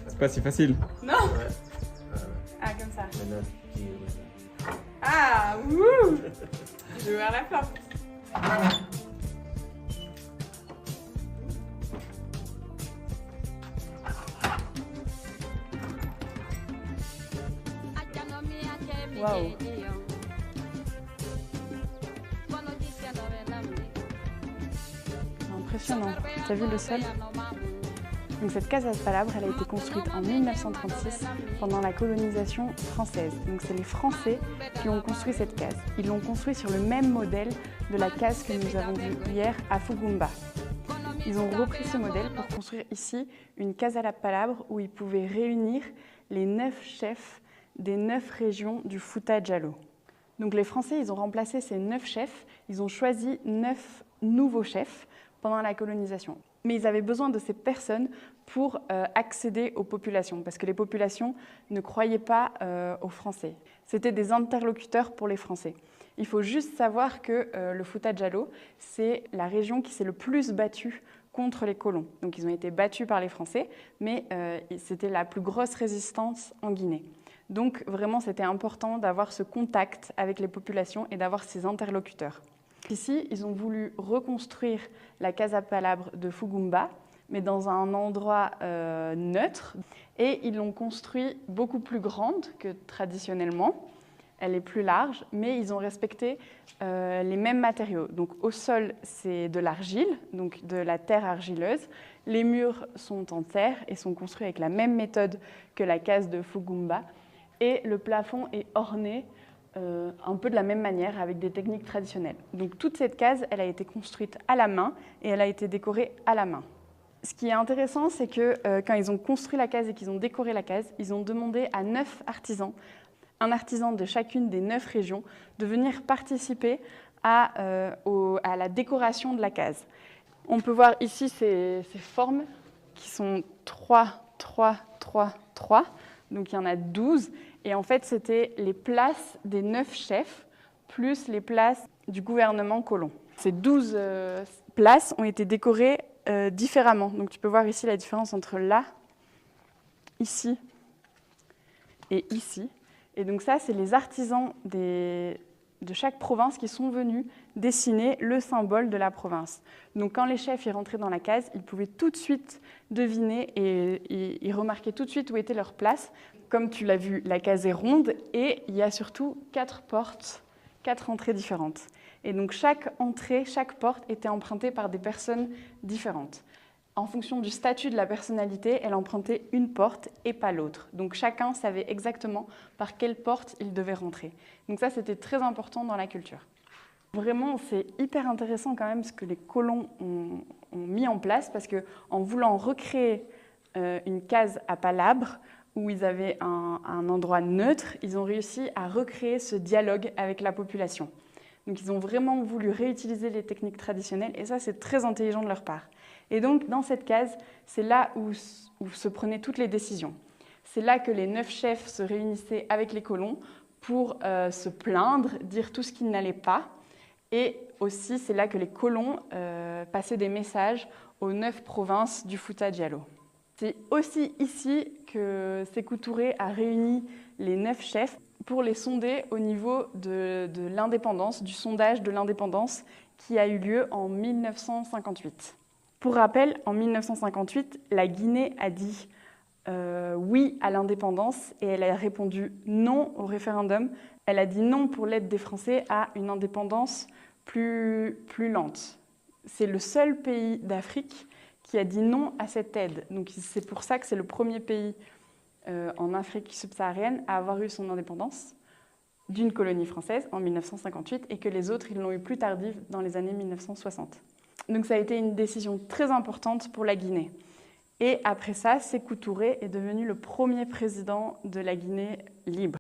C'est pas si facile. Non. Ah, comme ça. Maintenant, tu tires. Ah, wouh. Je vais ouvrir la porte. Waouh. Impressionnant. T'as vu le sol? Donc cette case à palabre, elle a été construite en 1936 pendant la colonisation française. Donc c'est les Français qui ont construit cette case. Ils l'ont construite sur le même modèle de la case que nous avons vue hier à Fugumba. Ils ont repris ce modèle pour construire ici une case à la palabre où ils pouvaient réunir les 9 chefs des 9 régions du Fouta Djallon. Donc les Français, ils ont remplacé ces 9 chefs, ils ont choisi 9 nouveaux chefs pendant la colonisation. Mais ils avaient besoin de ces personnes pour accéder aux populations, parce que les populations ne croyaient pas aux Français. C'était des interlocuteurs pour les Français. Il faut juste savoir que le Fouta Djallon, c'est la région qui s'est le plus battue contre les colons. Donc ils ont été battus par les Français, mais c'était la plus grosse résistance en Guinée. Donc vraiment, c'était important d'avoir ce contact avec les populations et d'avoir ces interlocuteurs. Ici, ils ont voulu reconstruire la Casa Palabre de Fugumba, mais dans un endroit neutre. Et ils l'ont construit beaucoup plus grande que traditionnellement. Elle est plus large, mais ils ont respecté les mêmes matériaux. Donc au sol, c'est de l'argile, donc de la terre argileuse. Les murs sont en terre et sont construits avec la même méthode que la case de Fugumba. Et le plafond est orné un peu de la même manière, avec des techniques traditionnelles. Donc toute cette case, elle a été construite à la main et elle a été décorée à la main. Ce qui est intéressant, c'est que quand ils ont construit la case et qu'ils ont décoré la case, ils ont demandé à 9 artisans, un artisan de chacune des 9 régions, de venir participer à la décoration de la case. On peut voir ici ces formes qui sont 3, 3, 3, 3. Donc il y en a 12. Et en fait, c'était les places des 9 chefs, plus les places du gouvernement colon. Ces 12 places ont été décorées différemment. Donc tu peux voir ici la différence entre là, ici et ici. Et donc ça, c'est les artisans de chaque province qui sont venus dessiner le symbole de la province. Donc quand les chefs y rentraient dans la case, ils pouvaient tout de suite deviner et ils remarquaient tout de suite où était leur place. Comme tu l'as vu, la case est ronde et il y a surtout 4 portes, 4 entrées différentes. Et donc chaque entrée, chaque porte était empruntée par des personnes différentes. En fonction du statut de la personnalité, elle empruntait une porte et pas l'autre. Donc chacun savait exactement par quelle porte il devait rentrer. Donc ça, c'était très important dans la culture. Vraiment, c'est hyper intéressant quand même ce que les colons ont mis en place, parce qu'en voulant recréer une case à palabre, où ils avaient un endroit neutre, ils ont réussi à recréer ce dialogue avec la population. Donc ils ont vraiment voulu réutiliser les techniques traditionnelles, et ça, c'est très intelligent de leur part. Et donc, dans cette case, c'est là où se prenaient toutes les décisions. C'est là que les 9 chefs se réunissaient avec les colons pour se plaindre, dire tout ce qui n'allait pas. Et aussi, c'est là que les colons passaient des messages aux 9 provinces du Fouta Djallon. C'est aussi ici que Sékou Touré a réuni les 9 chefs pour les sonder au niveau de l'indépendance, du sondage de l'indépendance qui a eu lieu en 1958. Pour rappel, en 1958, la Guinée a dit oui à l'indépendance et elle a répondu non au référendum. Elle a dit non pour l'aide des Français à une indépendance plus lente. C'est le seul pays d'Afrique qui a dit non à cette aide. Donc c'est pour ça que c'est le premier pays en Afrique subsaharienne à avoir eu son indépendance d'une colonie française en 1958 et que les autres, ils l'ont eu plus tardive dans les années 1960. Donc ça a été une décision très importante pour la Guinée. Et après ça, Sékou Touré est devenu le premier président de la Guinée libre.